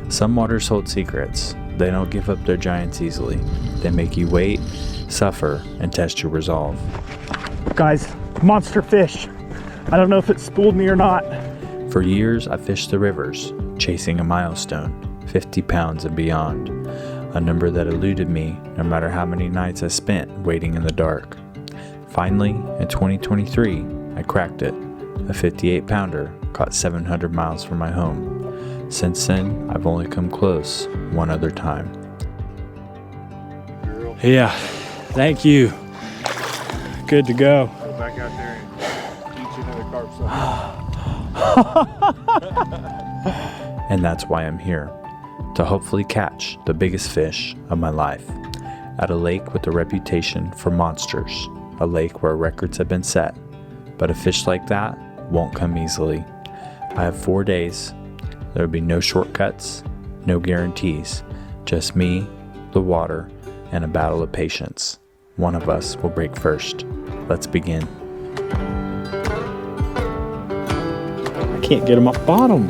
Some waters hold secrets. They don't give up their giants easily. They make you wait, suffer, and test your resolve. Guys, monster fish. I don't know if it spooled me or not. For years, I fished the rivers, chasing a milestone, 50 pounds and beyond, a number that eluded me no matter how many nights I spent waiting in the dark. Finally, in 2023, I cracked it. A 58-pounder caught 700 miles from my home. Since then, I've only come close one other time. Yeah, thank you. Good to go. Go back out there and eat you another carp. And that's why I'm here, to hopefully catch the biggest fish of my life at a lake with a reputation for monsters, a lake where records have been set. But a fish like that won't come easily. I have 4 days. There will be no shortcuts, no guarantees, just me, the water, and a battle of patience. One of us will break first. Let's begin. I can't get them up bottom.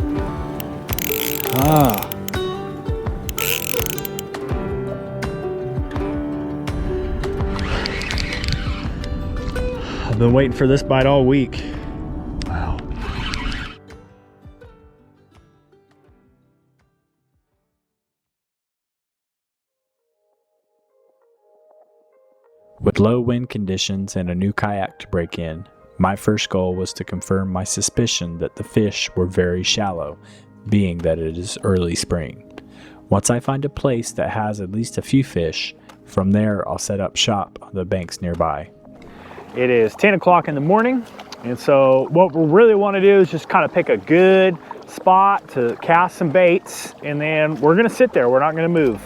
I've been waiting for this bite all week. Wow. With low wind conditions and a new kayak to break in, my first goal was to confirm my suspicion that the fish were very shallow, being that it is early spring. Once I find a place that has at least a few fish, from there I'll set up shop on the banks nearby. It is 10 o'clock in the morning, and so what we really want to do is just kind of pick a good spot to cast some baits, and then we're going to sit there. We're not going to move.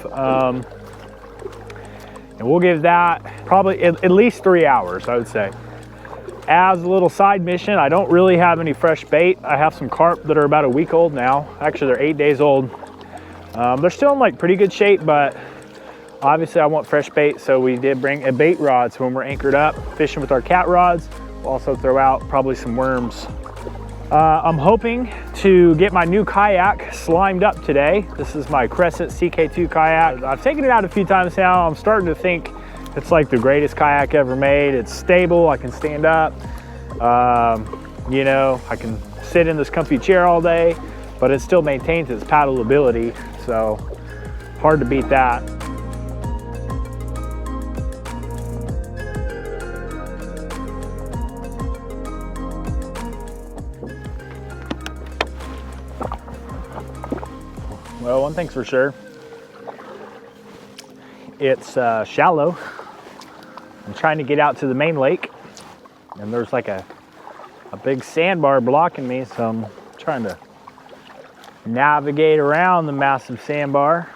And we'll give that probably at least 3 hours, I would say. As a little side mission, I don't really have any fresh bait. I have some carp that are about a week old now. Actually, they're 8 days old. They're still in like pretty good shape, but obviously I want fresh bait, so we did bring a bait rod. So when we're anchored up, fishing with our cat rods, we'll also throw out probably some worms. I'm hoping to get my new kayak slimed up today. This is my Crescent CK2 kayak. I've taken it out a few times now. I'm starting to think it's like the greatest kayak ever made. It's stable, I can stand up. You know, I can sit in this comfy chair all day, but it still maintains its paddle ability. So hard to beat that. Well, one thing's for sure, it's shallow. I'm trying to get out to the main lake, and there's like a big sandbar blocking me, so I'm trying to navigate around the massive sandbar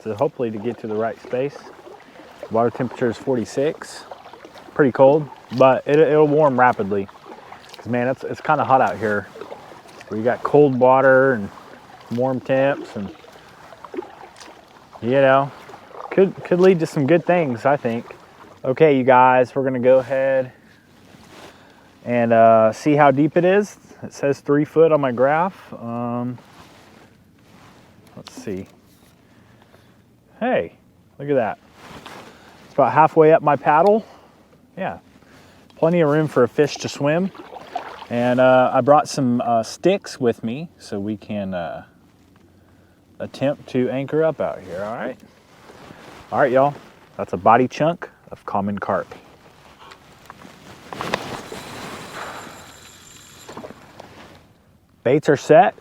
to hopefully to get to the right space. Water temperature is 46, pretty cold, but it'll warm rapidly. Cause man, it's kind of hot out here. We got cold water and warm temps, and you know, could lead to some good things, I think. Okay, you guys, we're gonna go ahead and see how deep it is. It says 3 foot on my graph. Let's see. Hey, look at that. It's about halfway up my paddle. Yeah, plenty of room for a fish to swim. And I brought some sticks with me so we can attempt to anchor up out here, all right? All right, y'all, that's a body chunk of common carp. Baits are set.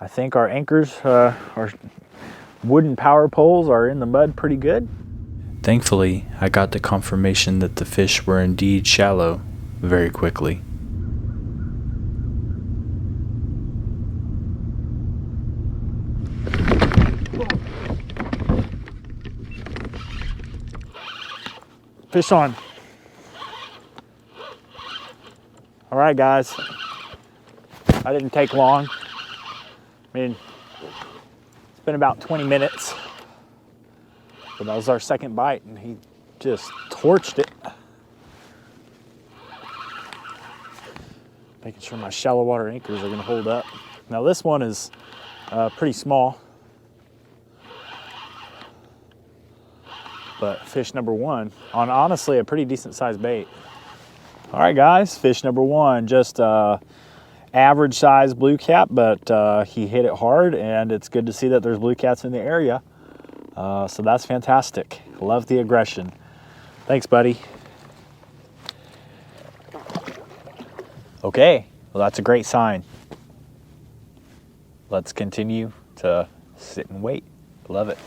I think our anchors, our wooden power poles are in the mud pretty good. Thankfully, I got the confirmation that the fish were indeed shallow very quickly. Fish on. All right, guys. I didn't take long. I mean, it's been about 20 minutes. But that was our second bite, and he just torched it. Making sure my shallow water anchors are gonna hold up. Now this one is pretty small. But fish number one on honestly a pretty decent sized bait. All right, guys, fish number one, just average size blue cat, but he hit it hard, and it's good to see that there's blue cats in the area. So that's fantastic. Love the aggression. Thanks, buddy. Okay, well, that's a great sign. Let's continue to sit and wait. Love it.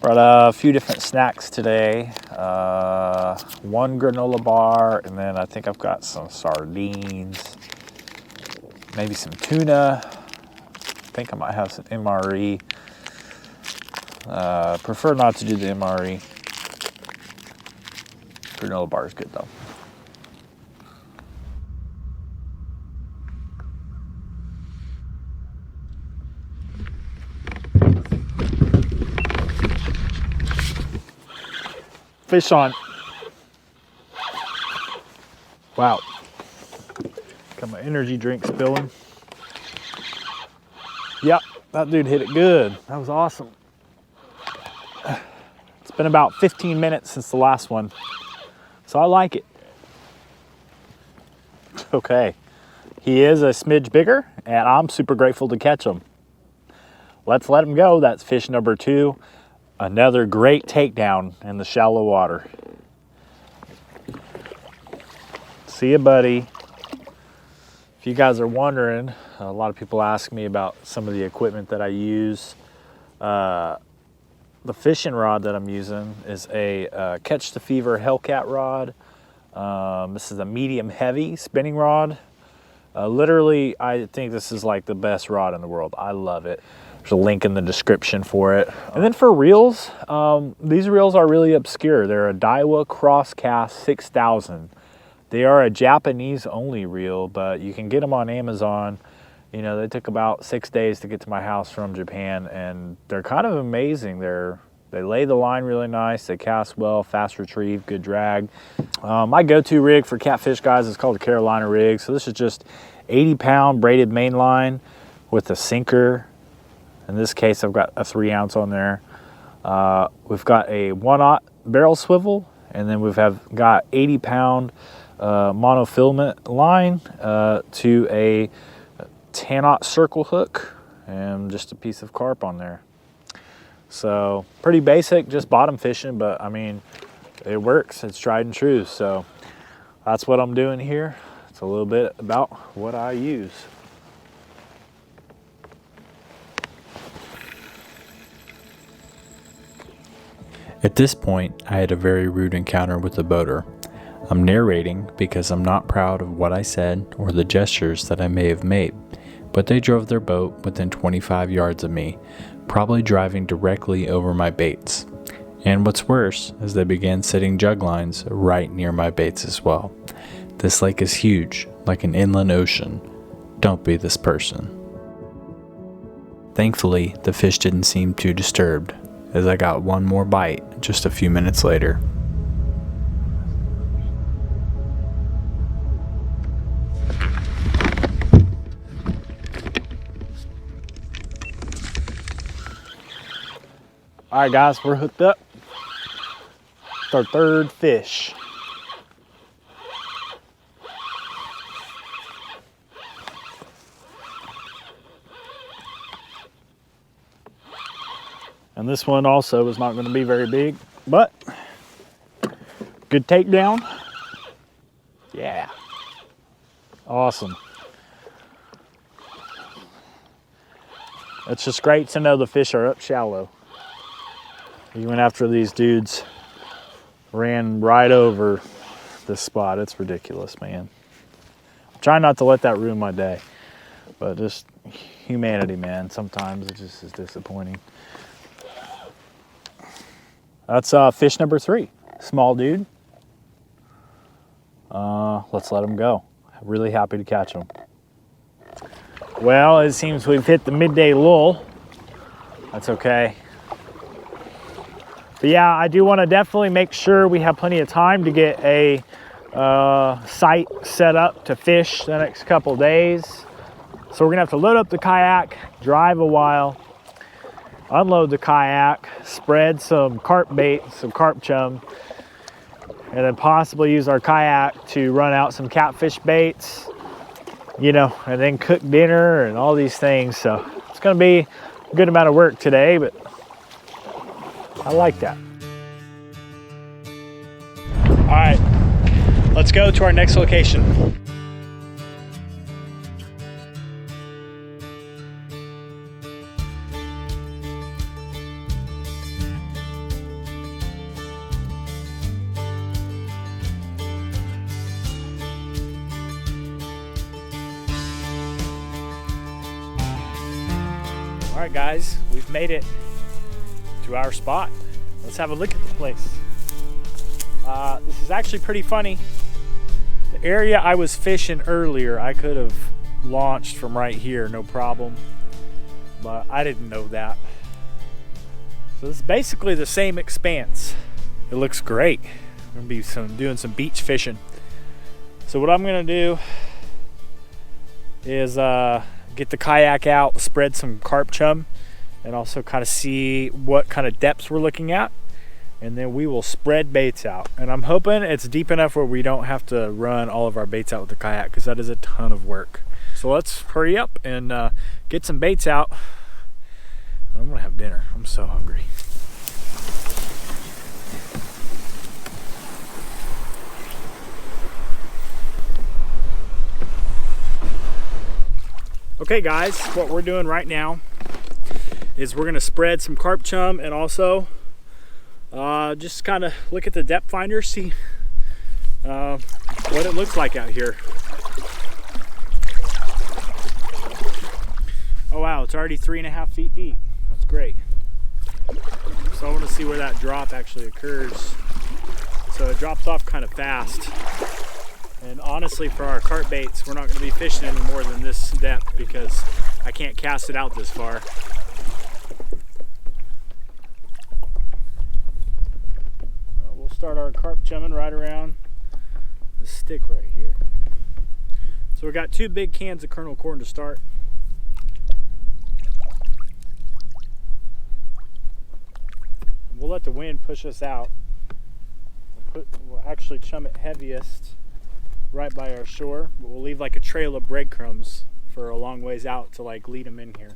Brought a few different snacks today. One granola bar, and then I think I've got some sardines, maybe some tuna. I think I might have some MRE. Prefer not to do the MRE. Granola bar is good though. Fish on. Wow. Got my energy drink spilling. Yep, that dude hit it good. That was awesome. It's been about 15 minutes since the last one, so I like it. Okay, he is a smidge bigger, and I'm super grateful to catch him. Let's let him go. That's fish number two. Another great takedown in the shallow water. See ya, buddy. If you guys are wondering, a lot of people ask me about some of the equipment that I use. The fishing rod that I'm using is a Catch the Fever Hellcat rod. This is a medium heavy spinning rod. Literally, I think this is like the best rod in the world. I love it. There's a link in the description for it. And then for reels, these reels are really obscure. They're a Daiwa Crosscast 6000. They are a Japanese only reel, but you can get them on Amazon. You know, they took about 6 days to get to my house from Japan, and they're kind of amazing. They lay the line really nice, they cast well, fast retrieve, good drag. My go-to rig for catfish, guys, is called the Carolina rig. So this is just 80-pound braided main line with a sinker. In this case, I've got a 3-ounce on there. We've got a 1/0 barrel swivel, and then we've got 80-pound monofilament line to a 10/0 circle hook, and just a piece of carp on there. So pretty basic, just bottom fishing, but I mean, it works. It's tried and true. So that's what I'm doing here. It's a little bit about what I use. At this point, I had a very rude encounter with the boater. I'm narrating because I'm not proud of what I said or the gestures that I may have made, but they drove their boat within 25 yards of me, probably driving directly over my baits. And what's worse is they began setting jug lines right near my baits as well. This lake is huge, like an inland ocean. Don't be this person. Thankfully, the fish didn't seem too disturbed, as I got one more bite just a few minutes later. All right, guys, we're hooked up. It's our third fish. And this one also is not going to be very big, but good takedown. Yeah. Awesome. It's just great to know the fish are up shallow. Even after these dudes ran right over this spot. It's ridiculous, man. I'm trying not to let that ruin my day, but just humanity, man. Sometimes it just is disappointing. That's fish number 3, small dude. Let's let him go. Really happy to catch him. Well, it seems we've hit the midday lull. That's okay. But yeah, I do want to definitely make sure we have plenty of time to get a site set up to fish the next couple days. So we're gonna have to load up the kayak, drive a while, unload the kayak, spread some carp bait, some carp chum, and then possibly use our kayak to run out some catfish baits, you know, and then cook dinner and all these things. So it's gonna be a good amount of work today, but I like that. All right, let's go to our next location. All right, guys, we've made it to our spot. Let's have a look at the place. This is actually pretty funny. The area I was fishing earlier, I could have launched from right here, no problem, but I didn't know that. So this is basically the same expanse. It looks great. I'm gonna be doing some beach fishing. So what I'm gonna do is get the kayak out, spread some carp chum, and also kind of see what kind of depths we're looking at. And then we will spread baits out. And I'm hoping it's deep enough where we don't have to run all of our baits out with the kayak, because that is a ton of work. So let's hurry up and get some baits out. I'm gonna have dinner. I'm so hungry. Okay guys, what we're doing right now is we're gonna spread some carp chum and also just kind of look at the depth finder, see what it looks like out here. Oh wow, it's already 3.5 feet deep. That's great. So I want to see where that drop actually occurs. So it drops off kind of fast. And honestly, for our carp baits, we're not going to be fishing any more than this depth because I can't cast it out this far. Well, we'll start our carp chumming right around the stick right here. So we got 2 big cans of kernel corn to start. We'll let the wind push us out. We'll actually chum it heaviest right by our shore, but we'll leave like a trail of breadcrumbs for a long ways out to like lead them in here.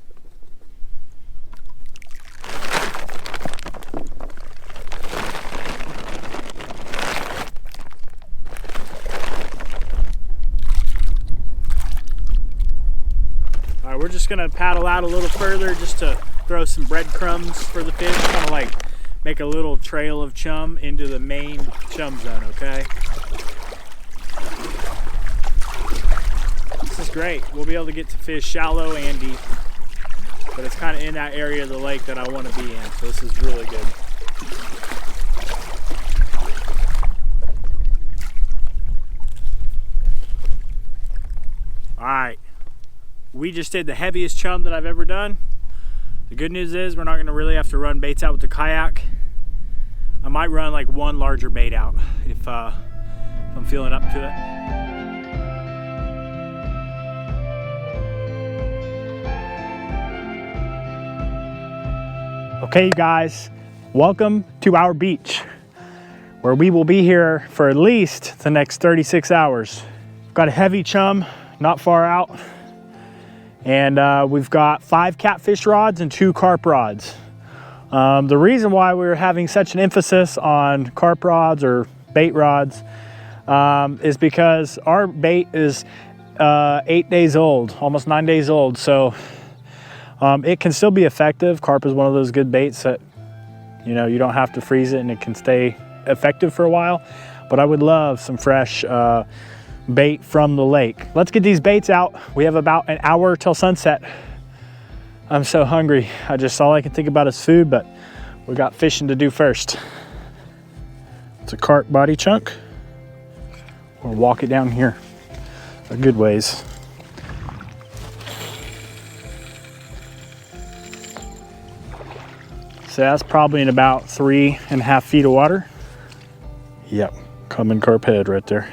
All right, we're just gonna paddle out a little further just to throw some breadcrumbs for the fish, kind of like make a little trail of chum into the main chum zone, okay? This is great. We'll be able to get to fish shallow and deep, but it's kind of in that area of the lake that I want to be in, so this is really good. All right, we just did the heaviest chum that I've ever done. The good news is we're not going to really have to run baits out with the kayak. I might run like one larger bait out if I'm feeling up to it. Okay, you guys, welcome to our beach, where we will be here for at least the next 36 hours. Got a heavy chum not far out, and we've got 5 catfish rods and 2 carp rods. The reason why we're having such an emphasis on carp rods or bait rods is because our bait is 8 days old, almost 9 days old, so it can still be effective. Carp is one of those good baits that, you know, you don't have to freeze it and it can stay effective for a while. But I would love some fresh bait from the lake. Let's get these baits out. We have about an hour till sunset. I'm so hungry. All I can think about is food, but we got fishing to do first. It's a carp body chunk. We'll walk it down here a good ways. So that's probably in about 3.5 feet of water. Yep, coming carp head right there.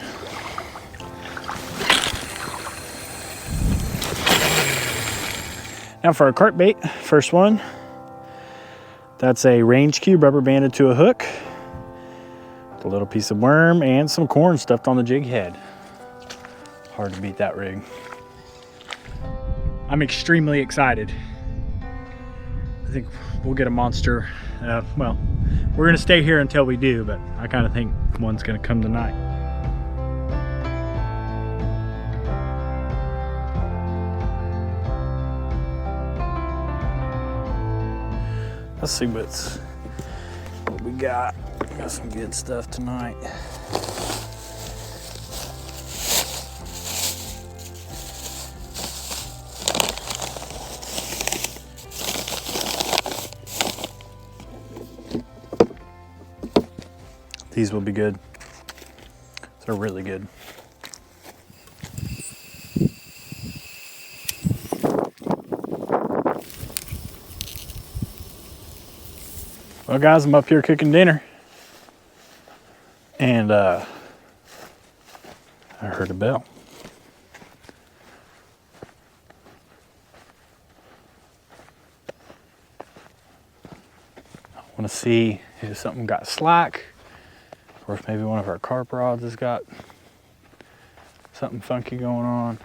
Now for our carp bait, first one. That's a range cube rubber banded to a hook. A little piece of worm and some corn stuffed on the jig head. Hard to beat that rig. I'm extremely excited. I think we'll get a monster. Well, we're gonna stay here until we do, but I kind of think one's gonna come tonight. Let's see what we got. We got some good stuff tonight. These will be good. They're really good. Well guys, I'm up here cooking dinner. And I heard a bell. I want to see if something got slack, or if maybe one of our carp rods has got something funky going on.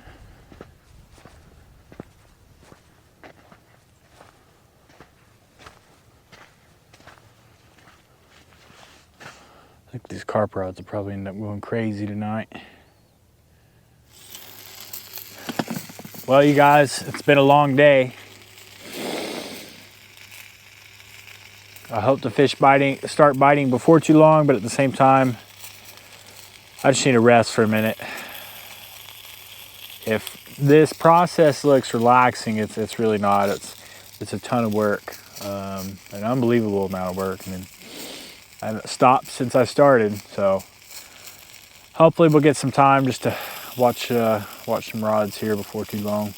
I think these carp rods will probably end up going crazy tonight. Well, you guys, it's been a long day. I hope the fish start biting before too long, but at the same time, I just need to rest for a minute. If this process looks relaxing, it's really not. It's a ton of work, an unbelievable amount of work. I mean, I haven't stopped since I started, so hopefully we'll get some time just to watch some rods here before too long.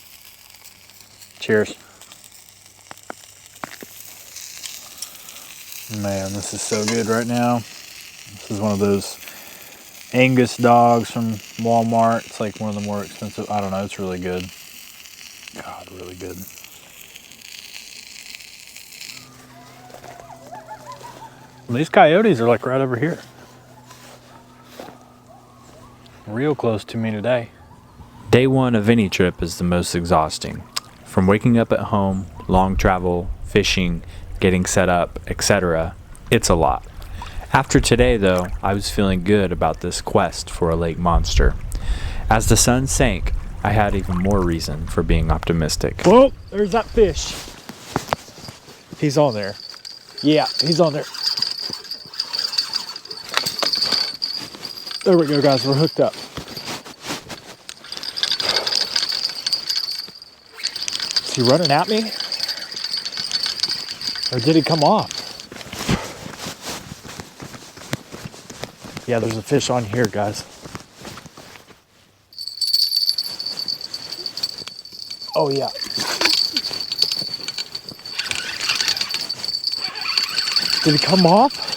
Cheers. Man, this is so good right now. This is one of those Angus dogs from Walmart. It's like one of the more expensive. I don't know, it's really good. God, really good. These coyotes are like right over here. Real close to me today. Day one of any trip is the most exhausting. From waking up at home, long travel, fishing, getting set up, etc. It's a lot. After today though, I was feeling good about this quest for a lake monster. As the sun sank, I had even more reason for being optimistic. Whoa, there's that fish. He's on there. Yeah, he's on there. There we go, guys, we're hooked up. Is he running at me? Or did he come off? Yeah, there's a fish on here, guys. Oh yeah. Did he come off?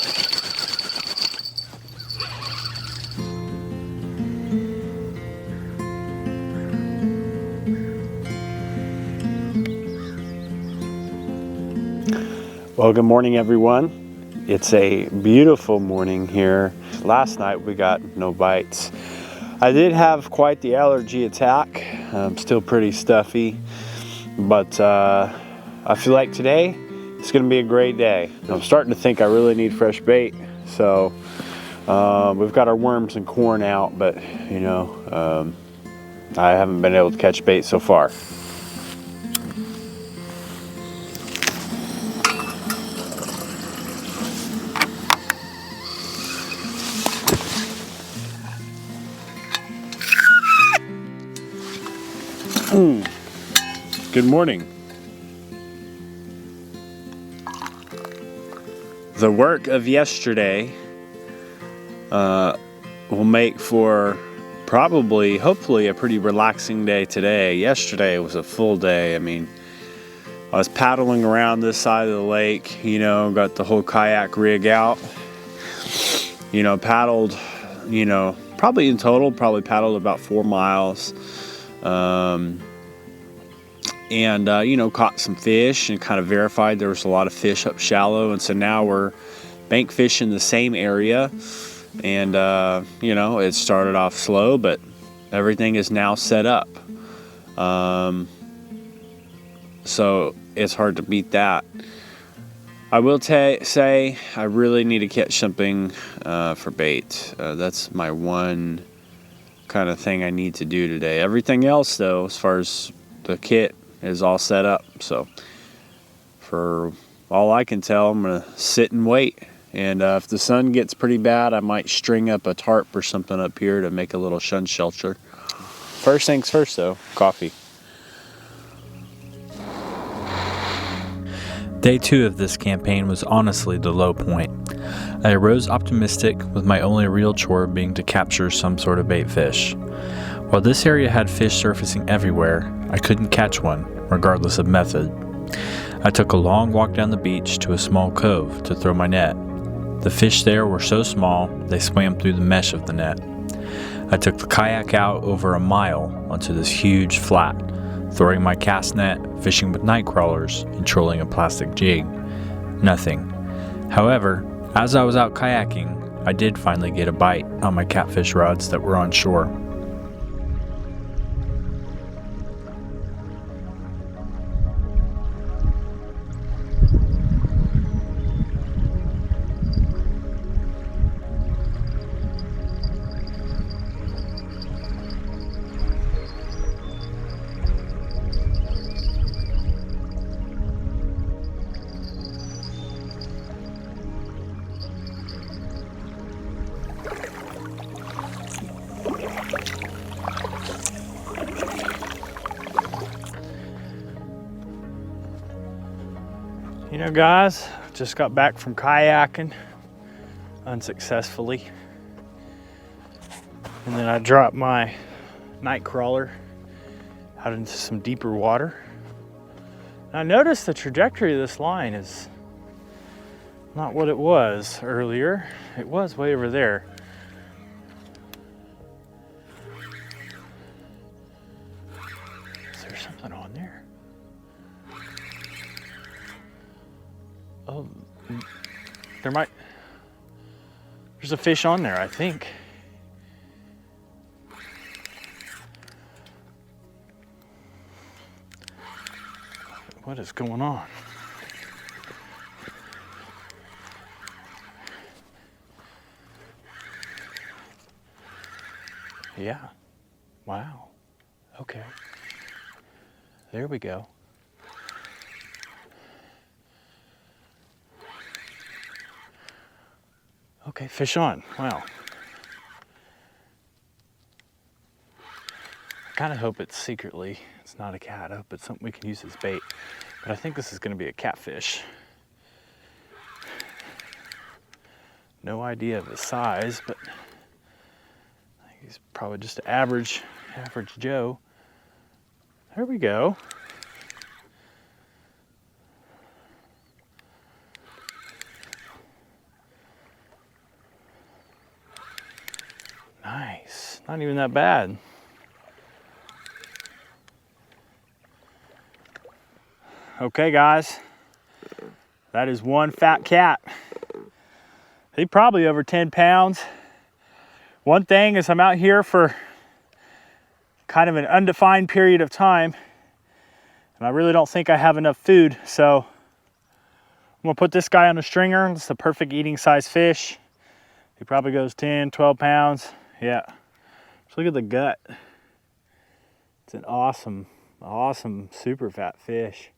Well, good morning, everyone. It's a beautiful morning here. Last night we got no bites. I did have quite the allergy attack. I'm still pretty stuffy, but I feel like today it's gonna be a great day. I'm starting to think I really need fresh bait. So we've got our worms and corn out, but you know, I haven't been able to catch bait so far. Good morning. The work of yesterday will make for probably, hopefully, a pretty relaxing day today. Yesterday was a full day. I mean, I was paddling around this side of the lake, you know, got the whole kayak rig out, you know, paddled, you know, probably in total, probably paddled about 4 miles. and you know, caught some fish and kind of verified there was a lot of fish up shallow. And so now we're bank fishing the same area, and you know, it started off slow, but everything is now set up. So it's hard to beat that. I will say I really need to catch something for bait. That's my one kind of thing I need to do today. Everything else, though, as far as the kit, is all set up. So for all I can tell, I'm going to sit and wait. And if the sun gets pretty bad, I might string up a tarp or something up here to make a little sun shelter. First things first, though, coffee. Day 2 of this campaign was honestly the low point. I arose optimistic, with my only real chore being to capture some sort of bait fish. While this area had fish surfacing everywhere, I couldn't catch one, regardless of method. I took a long walk down the beach to a small cove to throw my net. The fish there were so small, they swam through the mesh of the net. I took the kayak out over a mile onto this huge flat, throwing my cast net, fishing with night crawlers, and trolling a plastic jig. Nothing. However, as I was out kayaking, I did finally get a bite on my catfish rods that were on shore. You know, guys, just got back from kayaking unsuccessfully. And then I dropped my night crawler out into some deeper water. And I noticed the trajectory of this line is not what it was earlier. It was way over there. Is there something on there? Oh, there's a fish on there, I think. What is going on? Yeah. Wow. Okay. There we go. Okay, fish on. Wow. I kind of hope it's secretly, it's not a cat. I hope it's something we can use as bait. But I think this is going to be a catfish. No idea of the size, but I think he's probably just an average Joe. There we go. Nice. Not even that bad. Okay, guys. That is one fat cat. He's probably over 10 pounds. One thing is I'm out here for kind of an undefined period of time, and I really don't think I have enough food, so I'm gonna put this guy on a stringer. It's the perfect eating size fish. He probably goes 10, 12 pounds. Yeah. Just look at the gut. It's an awesome, awesome, super fat fish.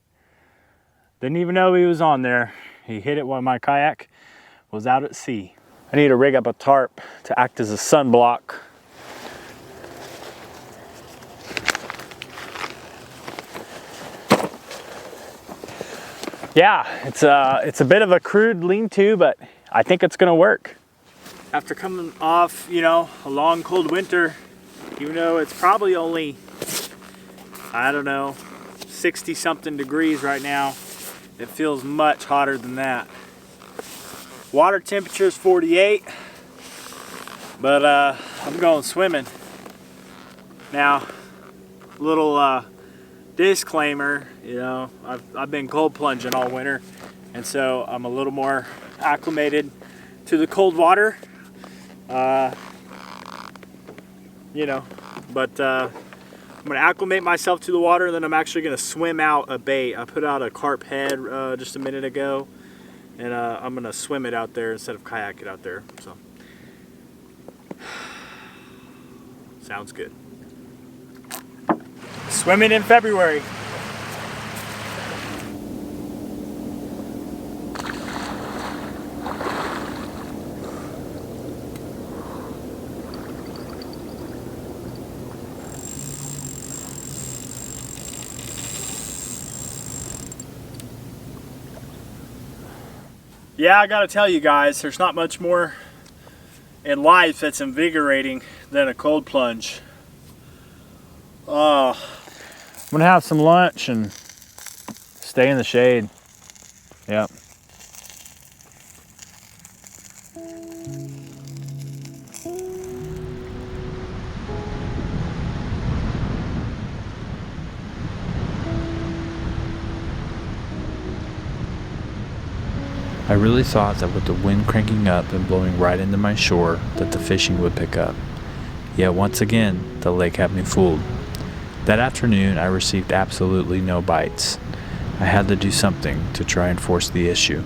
Didn't even know he was on there. He hit it while my kayak was out at sea. I need to rig up a tarp to act as a sunblock. Yeah, it's a bit of a crude lean-to, but I think it's gonna work. After coming off, you know, a long cold winter, even though it's probably only, I don't know, 60 something degrees right now, it feels much hotter than that. Water temperature is 48, but I'm going swimming. Now, little disclaimer, you know, I've been cold plunging all winter, and so I'm a little more acclimated to the cold water. You know, but I'm gonna acclimate myself to the water, and then I'm actually gonna swim out a bait. I put out a carp head just a minute ago, and I'm gonna swim it out there instead of kayak it out there. So sounds good. Swimming in February. Yeah, I gotta tell you guys, there's not much more in life that's invigorating than a cold plunge. I'm gonna have some lunch and stay in the shade. Yep. I really thought that with the wind cranking up and blowing right into my shore that the fishing would pick up. Yet once again, the lake had me fooled. That afternoon, I received absolutely no bites. I had to do something to try and force the issue.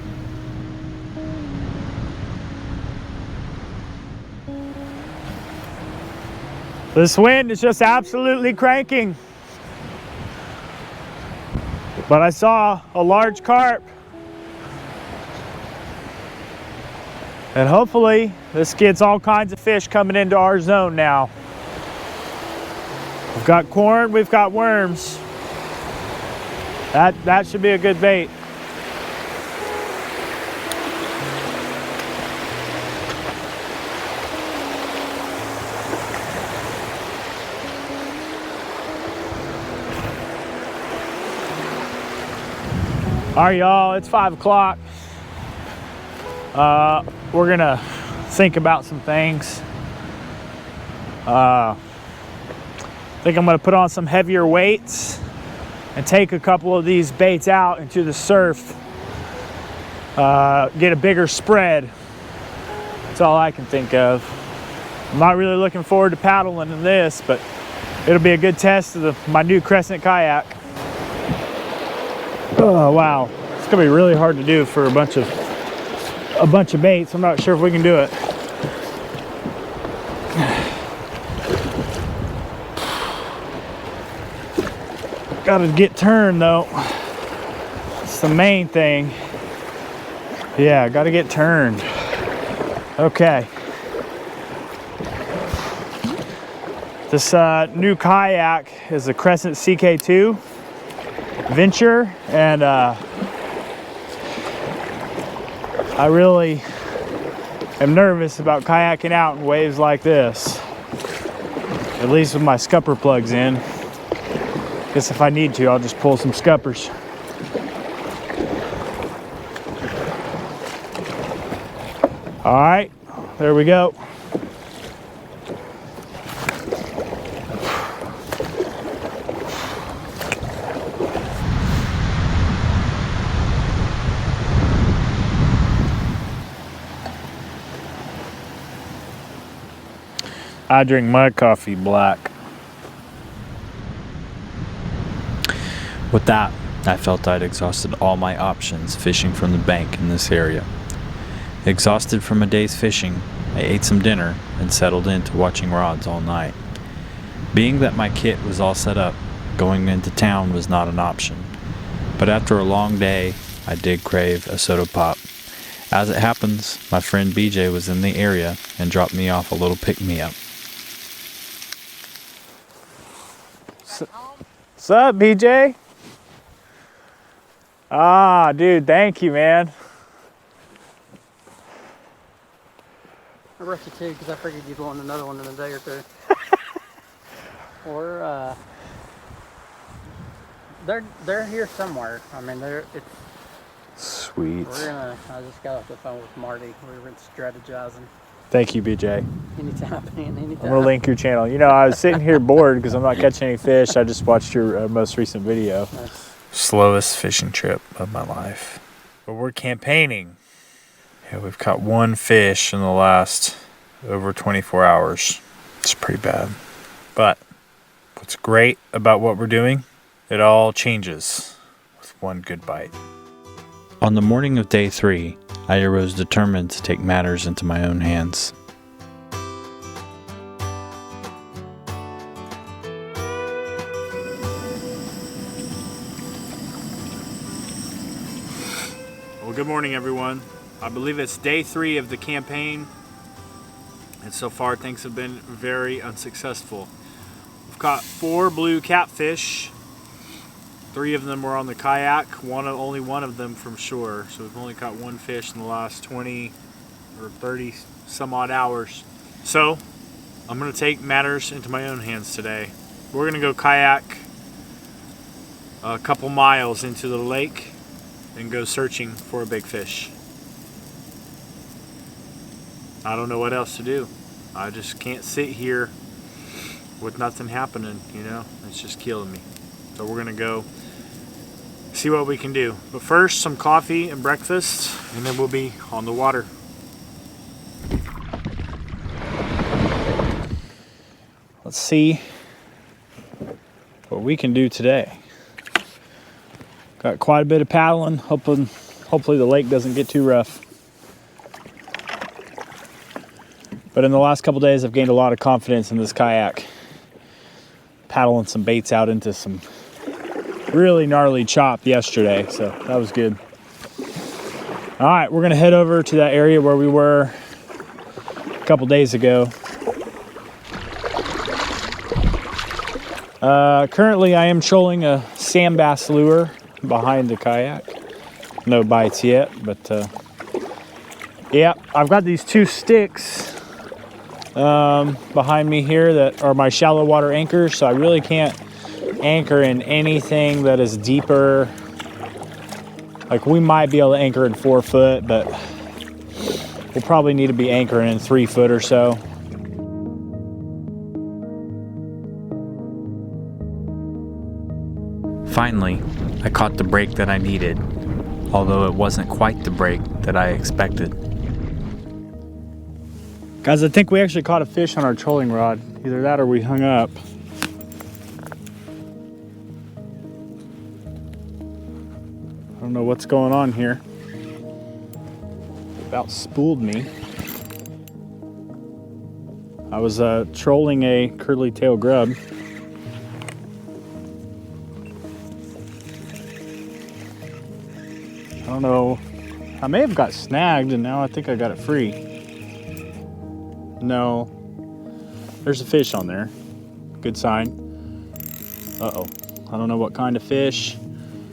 This wind is just absolutely cranking. But I saw a large carp. And hopefully this gets all kinds of fish coming into our zone now. We've got corn, we've got worms. That should be a good bait. All right, y'all, it's 5 o'clock. We're gonna think about some things. I think I'm gonna put on some heavier weights and take a couple of these baits out into the surf. Get a bigger spread. That's all I can think of. I'm not really looking forward to paddling in this, but it'll be a good test of my new Crescent kayak. Oh wow, it's gonna be really hard to do for a bunch of baits. I'm not sure if we can do it. Gotta get turned though. It's the main thing. Yeah, gotta get turned. Okay. This new kayak is a Crescent CK2 Venture, and I really am nervous about kayaking out in waves like this, at least with my scupper plugs in. Guess if I need to, I'll just pull some scuppers. All right, there we go. I drink my coffee black. With that, I felt I'd exhausted all my options fishing from the bank in this area. Exhausted from a day's fishing, I ate some dinner and settled into watching rods all night. Being that my kit was all set up, going into town was not an option. But after a long day, I did crave a soda pop. As it happens, my friend BJ was in the area and dropped me off a little pick-me-up. What's up, BJ? Ah, dude, thank you, man. I brought you two because I figured you'd want another one in a day or two. Or they're here somewhere. I mean, it's sweet. I just got off the phone with Marty. We were strategizing. Thank you, BJ. Anytime, man, anytime. I'm gonna link your channel. You know, I was sitting here bored because I'm not catching any fish. I just watched your most recent video. Nice. Slowest fishing trip of my life. But we're campaigning. Yeah, we've caught one fish in the last over 24 hours. It's pretty bad. But what's great about what we're doing, it all changes with one good bite. On the morning of day 3, I arose determined to take matters into my own hands. Well, good morning, everyone. I believe it's day 3 of the campaign, and so far things have been very unsuccessful. We've caught 4 blue catfish. 3 of them were on the kayak, only one of them from shore. So we've only caught 1 fish in the last 20 or 30 some odd hours. So I'm gonna take matters into my own hands today. We're gonna go kayak a couple miles into the lake and go searching for a big fish. I don't know what else to do. I just can't sit here with nothing happening, you know? It's just killing me. So we're gonna go see what we can do. But first, some coffee and breakfast, and then we'll be on the water. Let's see what we can do today. Got quite a bit of paddling, hopefully the lake doesn't get too rough. But in the last couple days, I've gained a lot of confidence in this kayak. Paddling some baits out into some really gnarly chop yesterday, so that was good. All right, we're gonna head over to that area where we were a couple days ago. Currently, I am trolling a sand bass lure behind the kayak. No bites yet, but yeah, I've got these 2 sticks behind me here that are my shallow water anchors, so I really can't anchor in anything that is deeper. Like, we might be able to anchor in 4 foot, but we'll probably need to be anchoring in 3 foot or so. Finally, I caught the break that I needed, although it wasn't quite the break that I expected. Guys, I think we actually caught a fish on our trolling rod. Either that or we hung up. I don't know what's going on here. It about spooled me. I was trolling a curly tail grub. I don't know. I may have got snagged and now I think I got it free. No. There's a fish on there. Good sign. Uh-oh. I don't know what kind of fish.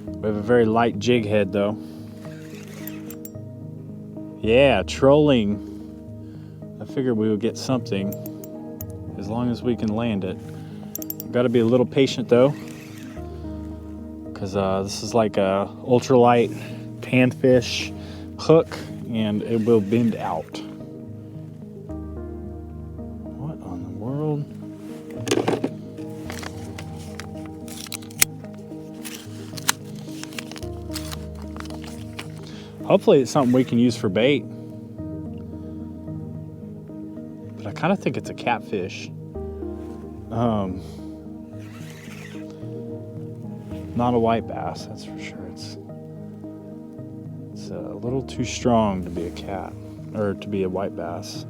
We have a very light jig head though. Yeah, trolling. I figured we would get something as long as we can land it. Got to be a little patient though, because this is like a ultralight panfish hook and it will bend out. What on the world? Hopefully it's something we can use for bait. But I kind of think it's a catfish. Not a white bass, that's for sure. It's a little too strong to be a cat, or to be a white bass.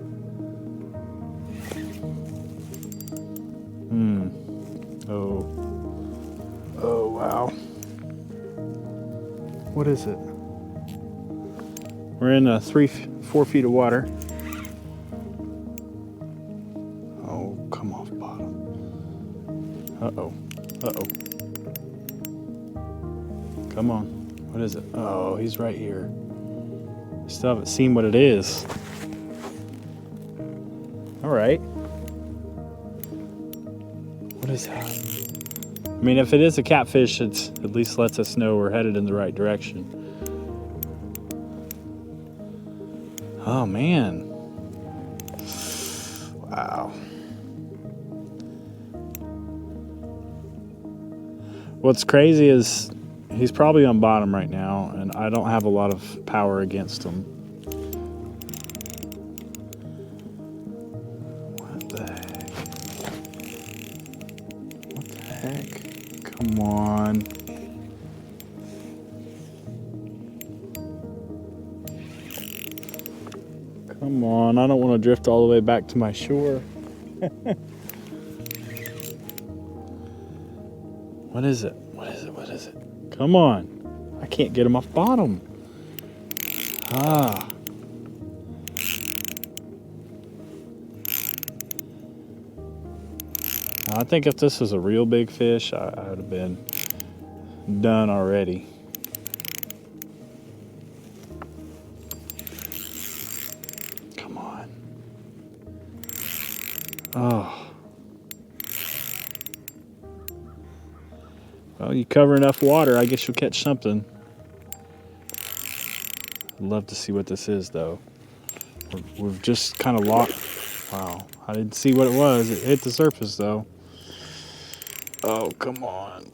Oh wow. What is it? We're in 3-4 feet of water. Oh, come off bottom. Uh-oh. Come on. What is it? Oh, he's right here. Still haven't seen what it is. All right. What is that? I mean, if it is a catfish, it at least lets us know we're headed in the right direction. Oh, man. Wow. What's crazy is he's probably on bottom right now, and I don't have a lot of power against him. What the heck? What the heck? Come on. Come on, I don't want to drift all the way back to my shore. What is it? What is it? What is it? Come on. I can't get him off bottom. Ah. I think if this was a real big fish, I would have been done already. Come on. Oh. Well, you cover enough water, I guess you'll catch something. I'd love to see what this is, though. We've just kind of lost. Wow, I didn't see what it was. It hit the surface, though. Oh, come on.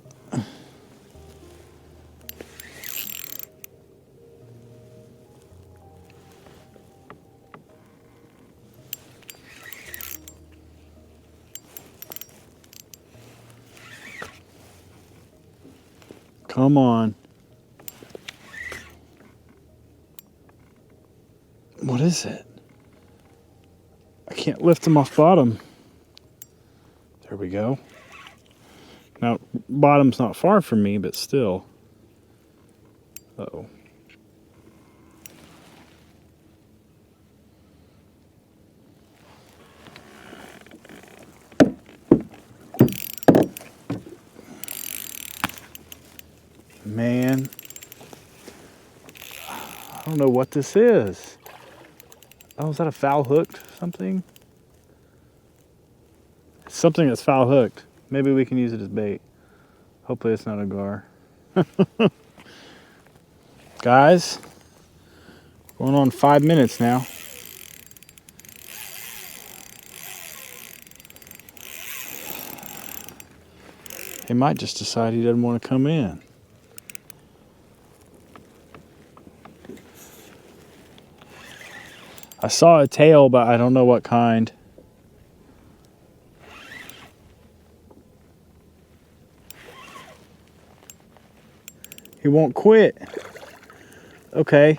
Come on. What is it? I can't lift him off bottom. There we go. Now, bottom's not far from me, but still. Uh-oh. Man, I don't know what this is. Oh, is that a foul hooked something? It's something that's foul hooked. Maybe we can use it as bait. Hopefully it's not a gar. Guys, going on 5 minutes now. He might just decide he doesn't want to come in. I saw a tail, but I don't know what kind. He won't quit. Okay.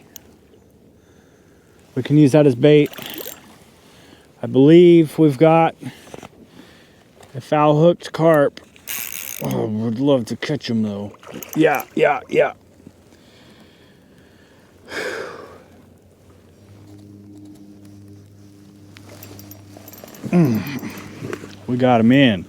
We can use that as bait. I believe we've got a foul hooked carp. Oh, would love to catch him though. Yeah. We got him in.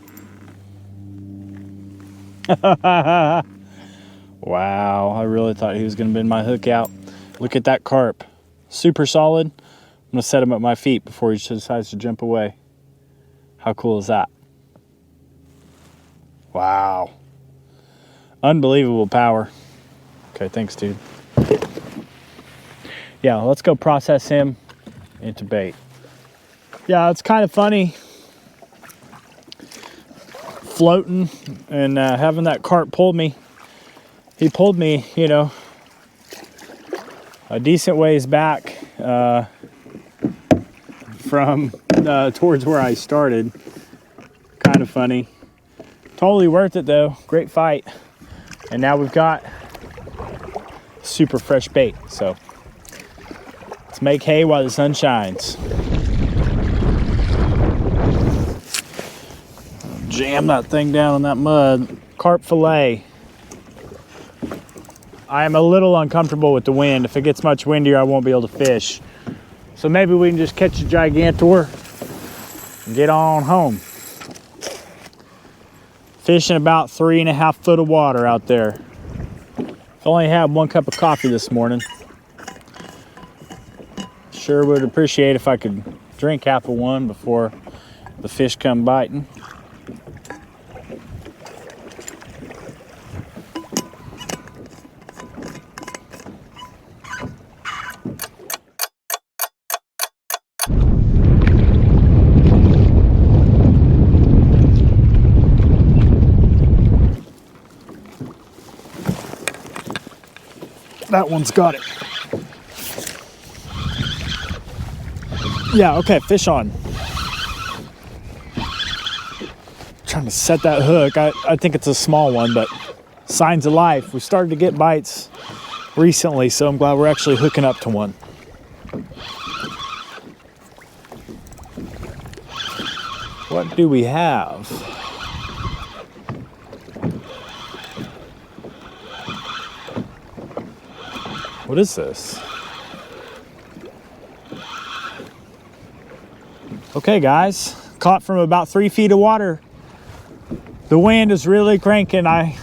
Wow, I really thought he was going to bend my hook out. Look at that carp. Super solid. I'm going to set him at my feet before he decides to jump away. How cool is that? Wow. Unbelievable power. Okay, thanks, dude. Yeah, let's go process him into bait. Yeah, it's kind of funny floating and having that carp pull me. He pulled me, you know, a decent ways back from towards where I started. Kind of funny. Totally worth it though. Great fight. And now we've got super fresh bait. So let's make hay while the sun shines. Jam that thing down in that mud. Carp fillet. I am a little uncomfortable with the wind. If it gets much windier, I won't be able to fish. So maybe we can just catch a gigantor and get on home. Fishing about 3.5 foot of water out there. I've only had 1 cup of coffee this morning. Sure would appreciate if I could drink half of one before the fish come biting. That one's got it. Yeah, okay, fish on. Trying to set that hook. I think it's a small one, but signs of life. We started to get bites recently, so I'm glad we're actually hooking up to one. What do we have? What is this? Okay, guys, caught from about 3 feet of water. The wind is really cranking. I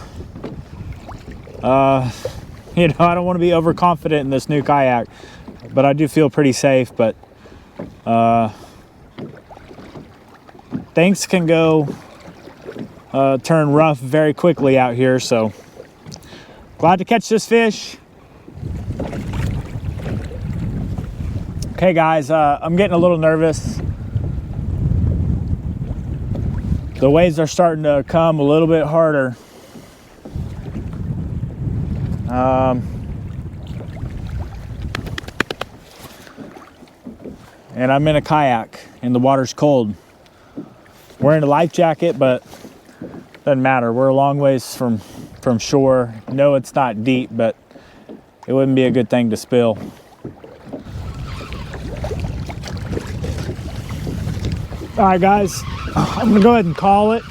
don't want to be overconfident in this new kayak, but I do feel pretty safe. But things can go turn rough very quickly out here. So glad to catch this fish. Okay, guys, I'm getting a little nervous. The waves are starting to come a little bit harder. And I'm in a kayak and the water's cold. Wearing a life jacket, but doesn't matter. We're a long ways from shore. No, it's not deep, but it wouldn't be a good thing to spill. All right, guys, I'm gonna go ahead and call it.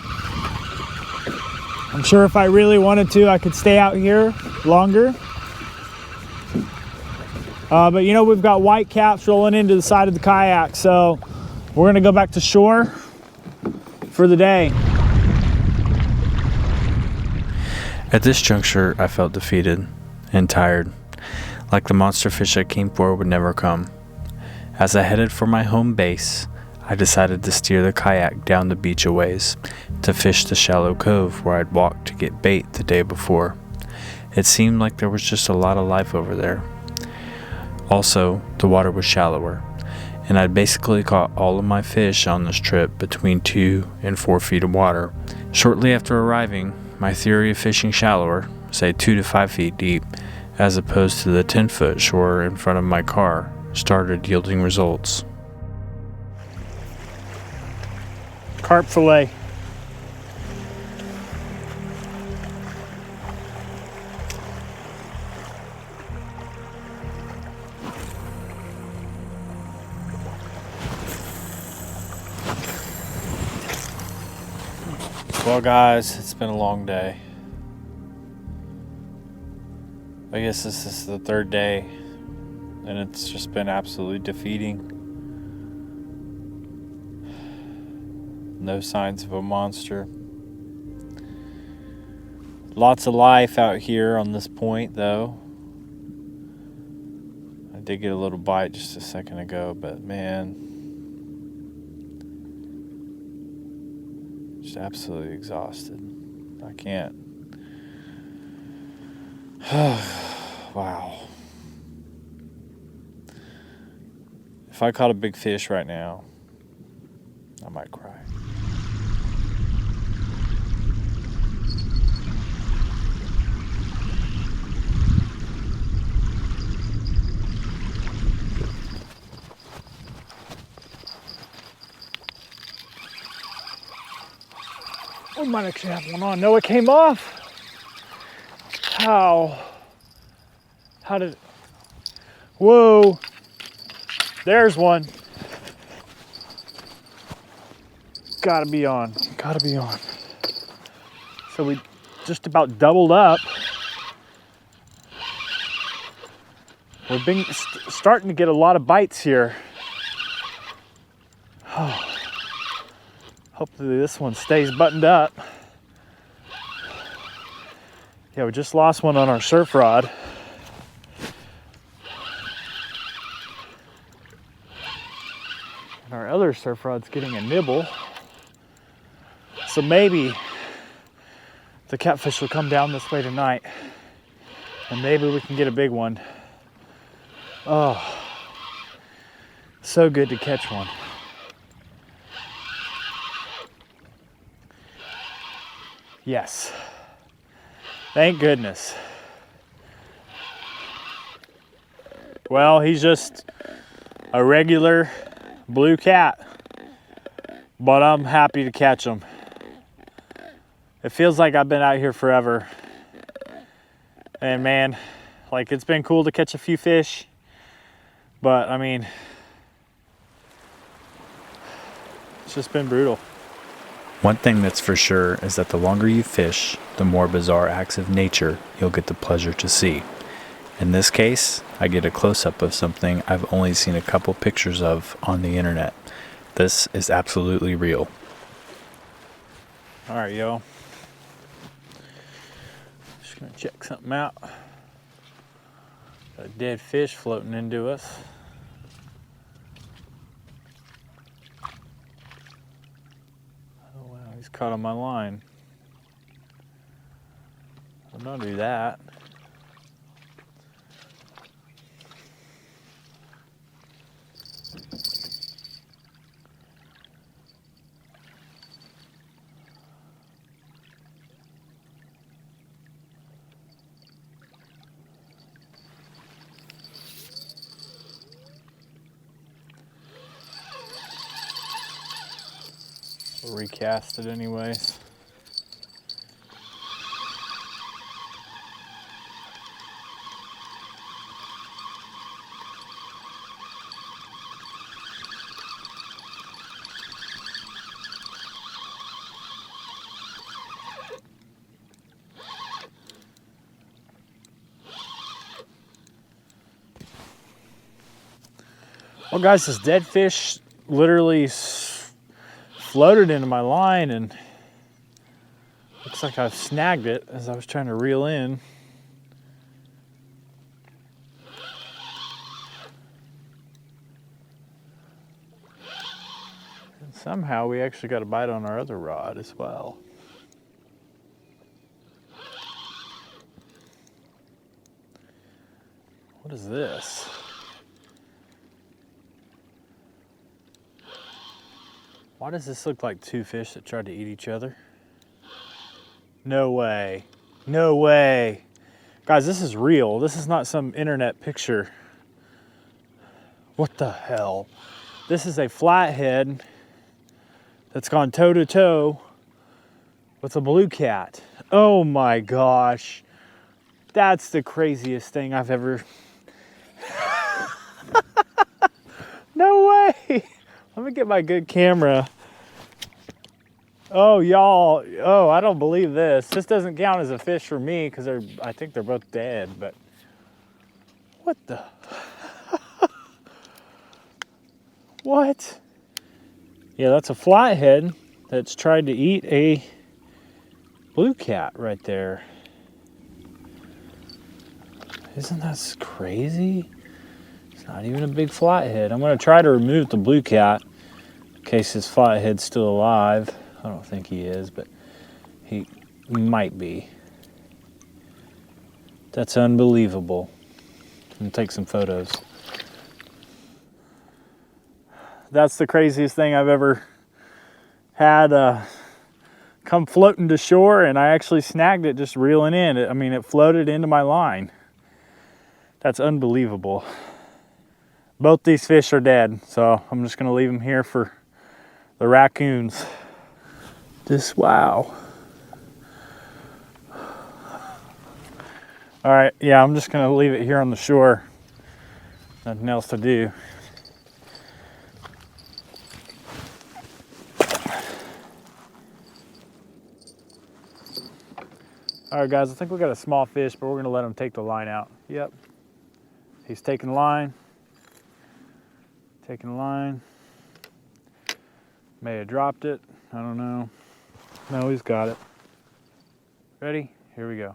I'm sure if I really wanted to, I could stay out here longer. But you know, we've got white caps rolling into the side of the kayak, so we're gonna go back to shore for the day. At this juncture, I felt defeated and tired, like the monster fish I came for would never come. As I headed for my home base, I decided to steer the kayak down the beach a ways to fish the shallow cove where I'd walked to get bait the day before. It seemed like there was just a lot of life over there. Also, the water was shallower, and I'd basically caught all of my fish on this trip between 2 and 4 feet of water. Shortly after arriving, my theory of fishing shallower, say 2 to 5 feet deep, as opposed to the 10-foot shore in front of my car, started yielding results. Carp fillet. Well, guys, it's been a long day. I guess this is the third day, and it's just been absolutely defeating. No signs of a monster. Lots of life out here on this point, though. I did get a little bite just a second ago, but man, just absolutely exhausted. I can't. Wow. If I caught a big fish right now, I might cry. We might actually have one on. No, it came off. How did it? Whoa. There's one. Gotta be on. Gotta be on. So we just about doubled up. We've been starting to get a lot of bites here. Oh. Hopefully this one stays buttoned up. Yeah, we just lost one on our surf rod. And our other surf rod's getting a nibble. So maybe the catfish will come down this way tonight. And maybe we can get a big one. Oh, so good to catch one. Yes. Thank goodness. Well, he's just a regular blue cat, but I'm happy to catch him. It feels like I've been out here forever. And man, like it's been cool to catch a few fish, but I mean, it's just been brutal. One thing that's for sure is that the longer you fish, the more bizarre acts of nature you'll get the pleasure to see. In this case, I get a close-up of something I've only seen a couple pictures of on the internet. This is absolutely real. All right, yo. Just gonna check something out. Got a dead fish floating into us. Oh wow, he's caught on my line. Well, don't do that. We'll recast it anyways. Well guys, this dead fish literally floated into my line and looks like I've snagged it as I was trying to reel in. And somehow we actually got a bite on our other rod as well. What is this? Why does this look like two fish that tried to eat each other? No way. No way. Guys, this is real. This is not some internet picture. What the hell? This is a flathead that's gone toe to toe with a blue cat. Oh my gosh. That's the craziest thing I've ever... No way. Let me get my good camera. Oh, y'all. Oh, I don't believe this. This doesn't count as a fish for me because I think they're both dead, but what the? What? Yeah, that's a flathead that's tried to eat a blue cat right there. Isn't that crazy? It's not even a big flathead. I'm going to try to remove the blue cat in case this flathead's still alive. I don't think he is, but he might be. That's unbelievable. I'm going to take some photos. That's the craziest thing I've ever had come floating to shore, and I actually snagged it just reeling in. I mean, it floated into my line. That's unbelievable. Both these fish are dead, so I'm just gonna leave them here for the raccoons. Wow. All right, yeah, I'm just gonna leave it here on the shore. Nothing else to do. All right, guys, I think we got a small fish, but we're gonna let him take the line out. Yep, he's taking the line. Taking the line. May have dropped it, I don't know. No, he's got it. Ready? Here we go.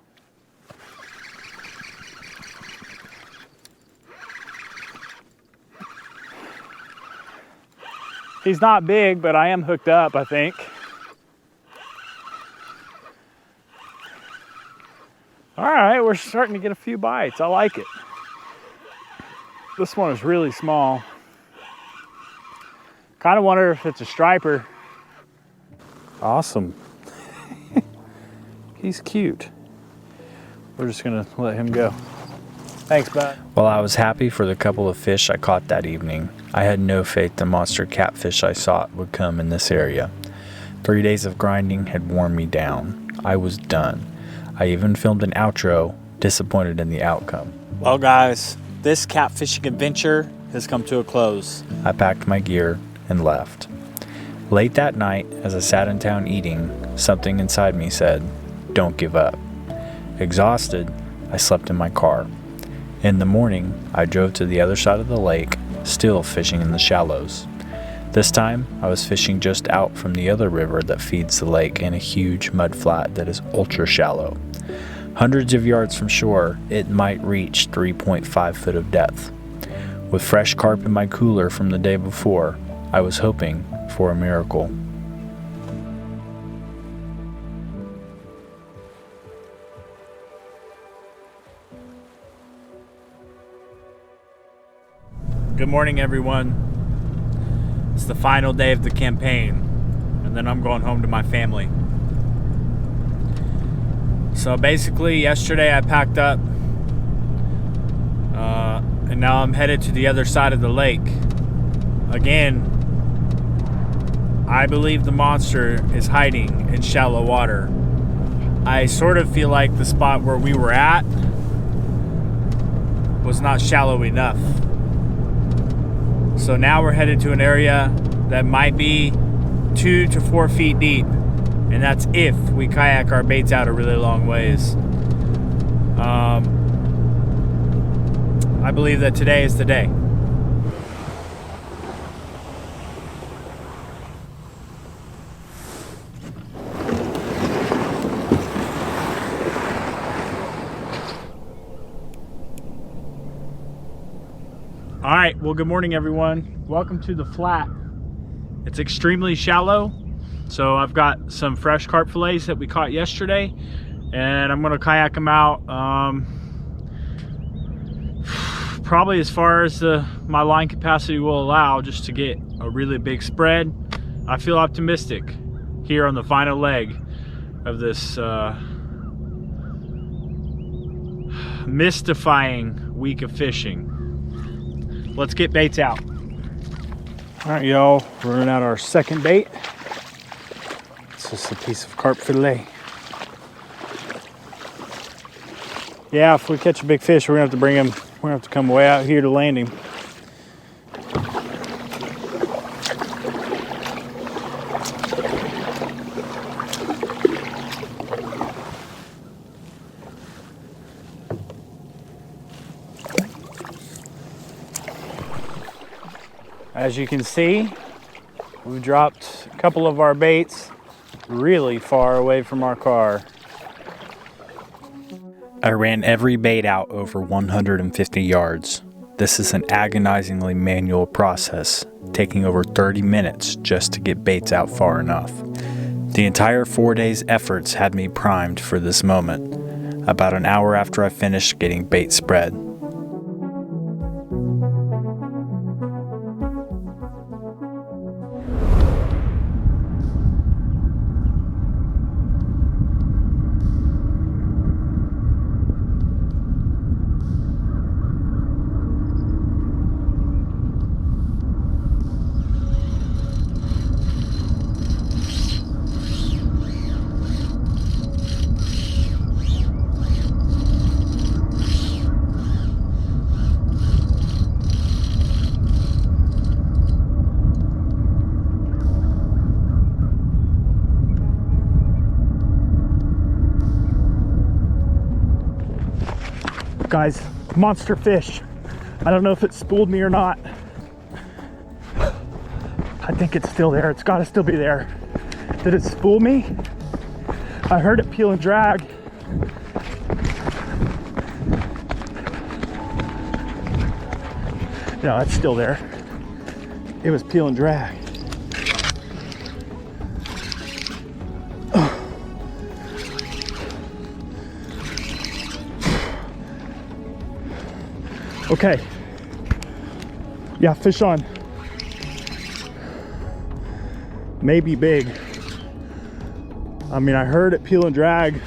He's not big, but I am hooked up, I think. All right, we're starting to get a few bites. I like it. This one is really small. Kind of wonder if it's a striper. Awesome. He's cute. We're just gonna let him go. Thanks, bud. While I was happy for the couple of fish I caught that evening, I had no faith the monster catfish I sought would come in this area. 3 days of grinding had worn me down. I was done. I even filmed an outro, disappointed in the outcome. Well, guys, this catfishing adventure has come to a close. I packed my gear and left. Late that night, as I sat in town eating, something inside me said, "Don't give up." Exhausted, I slept in my car. In the morning, I drove to the other side of the lake, still fishing in the shallows. This time, I was fishing just out from the other river that feeds the lake in a huge mud flat that is ultra shallow. Hundreds of yards from shore, it might reach 3.5 foot of depth. With fresh carp in my cooler from the day before, I was hoping for a miracle. Good morning, everyone. It's the final day of the campaign, and then I'm going home to my family. So basically, yesterday I packed up, and now I'm headed to the other side of the lake. Again, I believe the monster is hiding in shallow water. I sort of feel like the spot where we were at was not shallow enough. So now we're headed to an area that might be 2 to 4 feet deep, and that's if we kayak our baits out a really long ways. I believe that today is the day. All right, well, good morning, everyone. Welcome to the flat. It's extremely shallow, so I've got some fresh carp fillets that we caught yesterday, and I'm gonna kayak them out probably as far as my line capacity will allow, just to get a really big spread. I feel optimistic here on the final leg of this mystifying week of fishing. Let's get baits out. All right, y'all, running out our second bait. It's just a piece of carp fillet. Yeah, if we catch a big fish, we're gonna have to bring him. We're gonna have to come way out here to land him. As you can see, we dropped a couple of our baits really far away from our car. I ran every bait out over 150 yards. This is an agonizingly manual process, taking over 30 minutes just to get baits out far enough. The entire 4 days' efforts had me primed for this moment, about an hour after I finished getting bait spread. Guys, monster fish. I don't know if it spooled me or not. I think it's still there. It's gotta still be there. Did it spool me? I heard it peel and drag. No, it's still there. It was peel and drag. Okay. Yeah, fish on. Maybe big. I mean, I heard it peel and drag.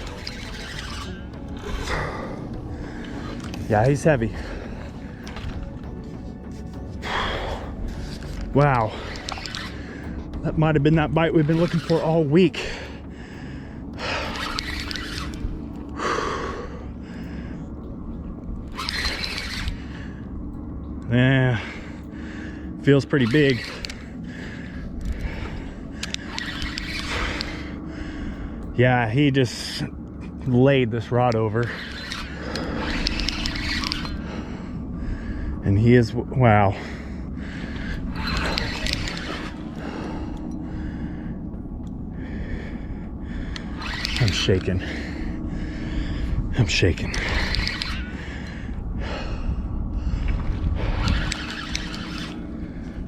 Yeah, he's heavy. Wow. That might have been that bite we've been looking for all week. Yeah, feels pretty big. Yeah, he just laid this rod over. And he is, wow. I'm shaking. I'm shaking.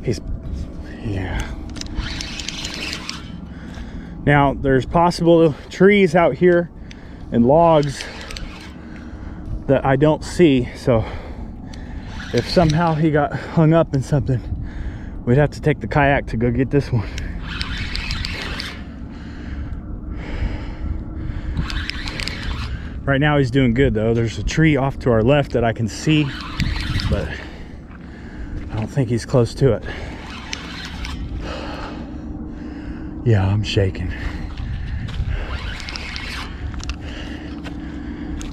He's, yeah. Now, there's possible trees out here and logs that I don't see, so if somehow he got hung up in something, we'd have to take the kayak to go get this one. Right now he's doing good though. There's a tree off to our left that I can see, but I don't think he's close to it. Yeah, I'm shaking.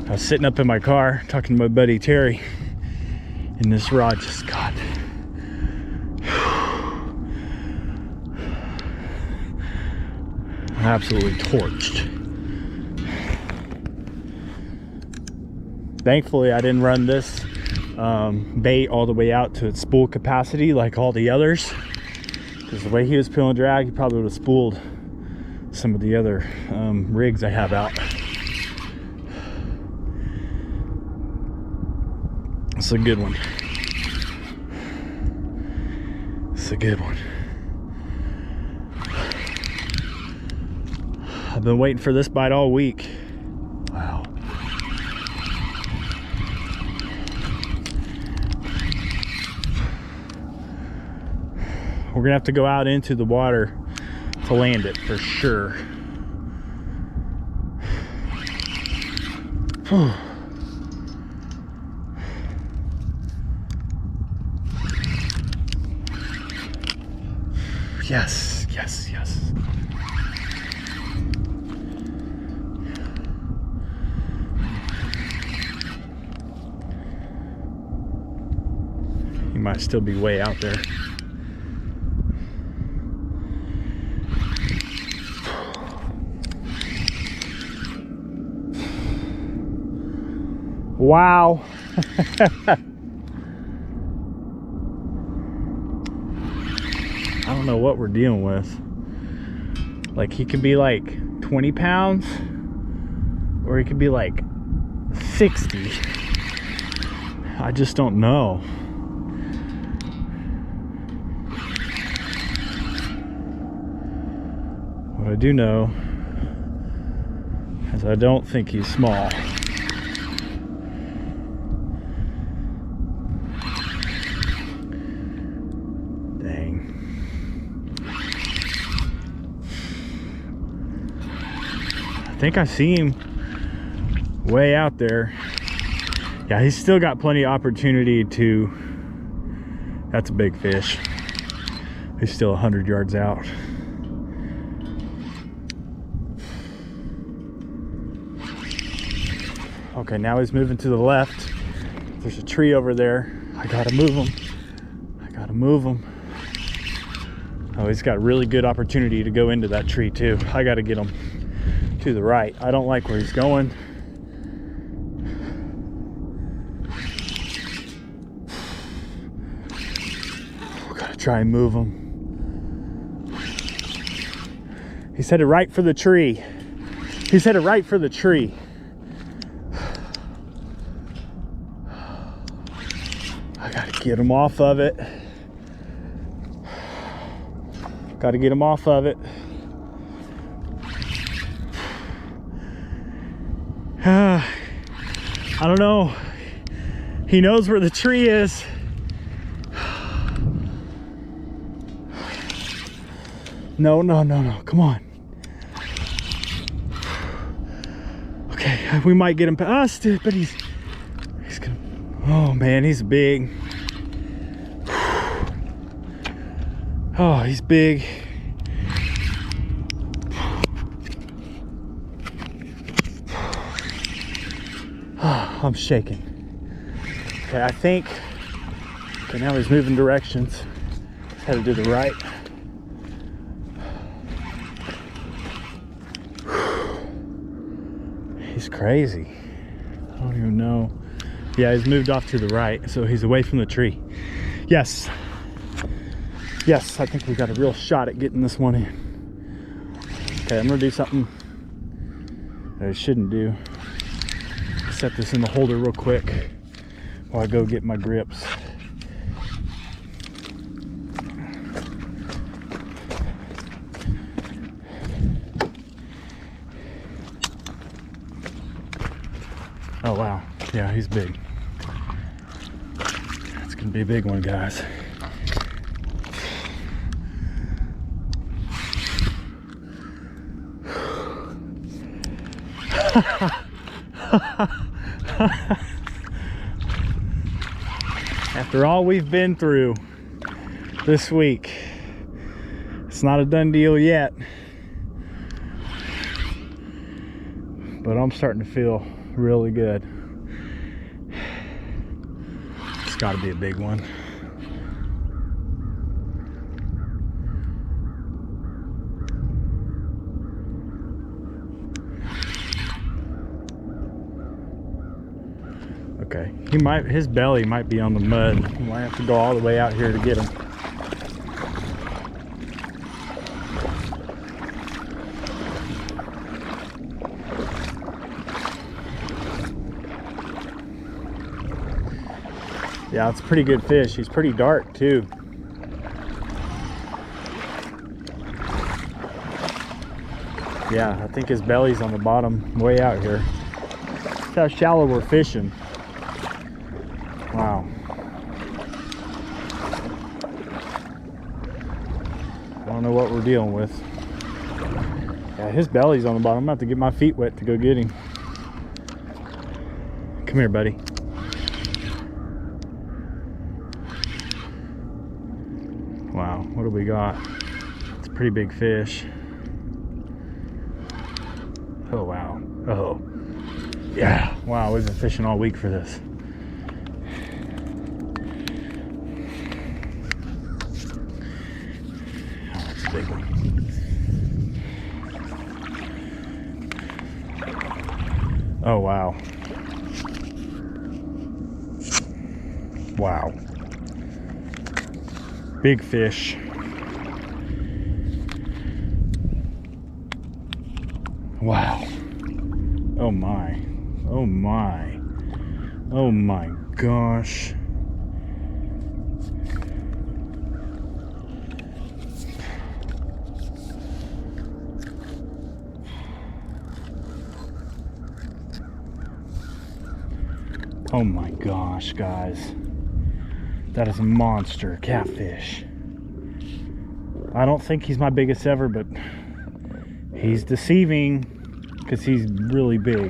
I was sitting up in my car talking to my buddy Terry, and this rod just got absolutely torched. Thankfully, I didn't run this bait all the way out to its spool capacity like all the others, because the way he was pulling drag, he probably would have spooled some of the other rigs I have out. It's a good one. It's a good one. I've been waiting for this bite all week. Wow. We're gonna have to go out into the water to land it for sure. Yes, yes, yes. He might still be way out there. Wow. I don't know what we're dealing with. Like, he could be like 20 pounds or he could be like 60. I just don't know. What I do know is I don't think he's small. I think I see him way out there. Yeah, he's still got plenty of opportunity to. That's a big fish. He's still 100 yards out. Okay, now he's moving to the left. There's a tree over there. I gotta move him. I gotta move him. Oh, he's got really good opportunity to go into that tree too. I gotta get him to the right. I don't like where he's going. We gotta try and move him. He's headed right for the tree. He's headed right for the tree. I gotta get him off of it. Gotta get him off of it. I don't know. He knows where the tree is. No, no, no, no. Come on. Okay, we might get him past it, but he's gonna. Oh man, he's big. Oh, he's big. Oh, I'm shaking. Okay, I think, okay, now he's moving directions. He's headed to the right. He's crazy. I don't even know. Yeah, he's moved off to the right, so he's away from the tree. Yes. Yes, I think we got a real shot at getting this one in. Okay, I'm gonna do something that I shouldn't do. Set this in the holder real quick while I go get my grips. Oh wow, yeah, he's big. It's gonna be a big one, guys. After all we've been through this week, it's not a done deal yet, but I'm starting to feel really good. It's got to be a big one. Okay, his belly might be on the mud. We might have to go all the way out here to get him. Yeah, it's a pretty good fish. He's pretty dark too. Yeah, I think his belly's on the bottom way out here. That's how shallow we're fishing. Wow. I don't know what we're dealing with. Yeah, his belly's on the bottom. I'm about to get my feet wet to go get him. Come here, buddy. Wow, what do we got? It's a pretty big fish. Oh, wow. Oh. Yeah. Wow, we've been fishing all week for this. Oh, that's a big one. Oh, wow. Wow. Big fish. Wow. Oh my. Oh my. Oh my gosh. Oh my gosh, guys. That is a monster catfish. I don't think he's my biggest ever, but he's deceiving because he's really big.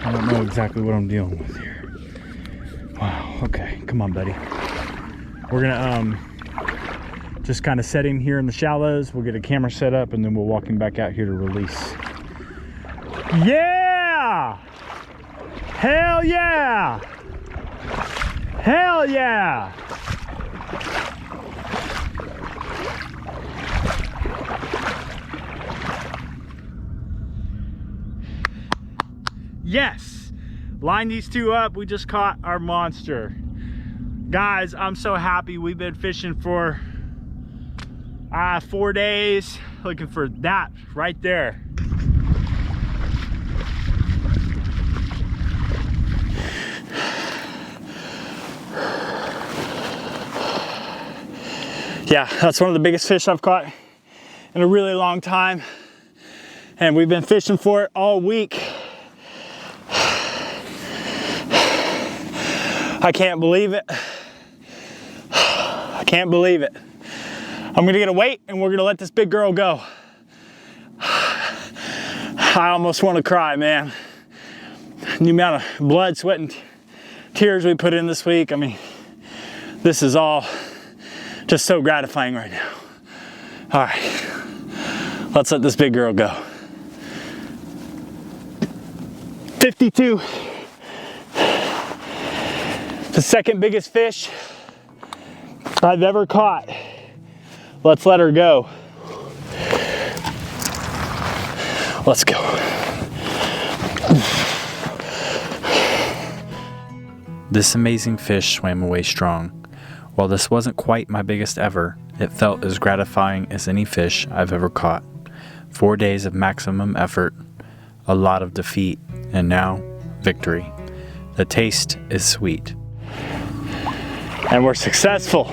I don't know exactly what I'm dealing with here. Wow, okay, come on, buddy. We're gonna just kind of set him here in the shallows. We'll get a camera set up and then we'll walk him back out here to release. Yeah! Hell yeah! Hell yeah! Yes! Line these two up. We just caught our monster. Guys, I'm so happy. We've been fishing for 4 days, looking for that right there. Yeah, that's one of the biggest fish I've caught in a really long time. And we've been fishing for it all week. I can't believe it. I can't believe it. I'm gonna get a weight and we're gonna let this big girl go. I almost wanna cry, man. The amount of blood, sweat, and tears we put in this week. I mean, this is all just so gratifying right now. All right, let's let this big girl go. 52. The second biggest fish I've ever caught. Let's let her go. Let's go. This amazing fish swam away strong. While this wasn't quite my biggest ever, it felt as gratifying as any fish I've ever caught. 4 days of maximum effort, a lot of defeat, and now victory. The taste is sweet. And we're successful.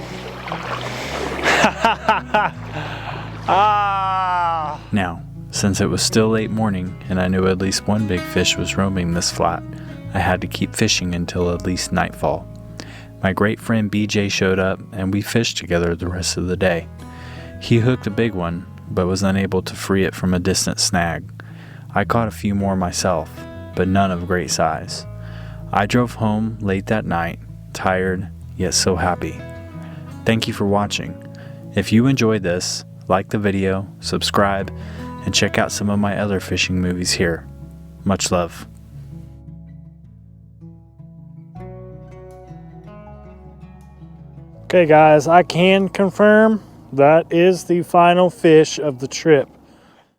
Ah! Now, since it was still late morning and I knew at least one big fish was roaming this flat, I had to keep fishing until at least nightfall. My great friend BJ showed up and we fished together the rest of the day. He hooked a big one, but was unable to free it from a distant snag. I caught a few more myself, but none of great size. I drove home late that night, tired, yet so happy. Thank you for watching. If you enjoyed this, like the video, subscribe, and check out some of my other fishing movies here. Much love. Okay guys, I can confirm that is the final fish of the trip.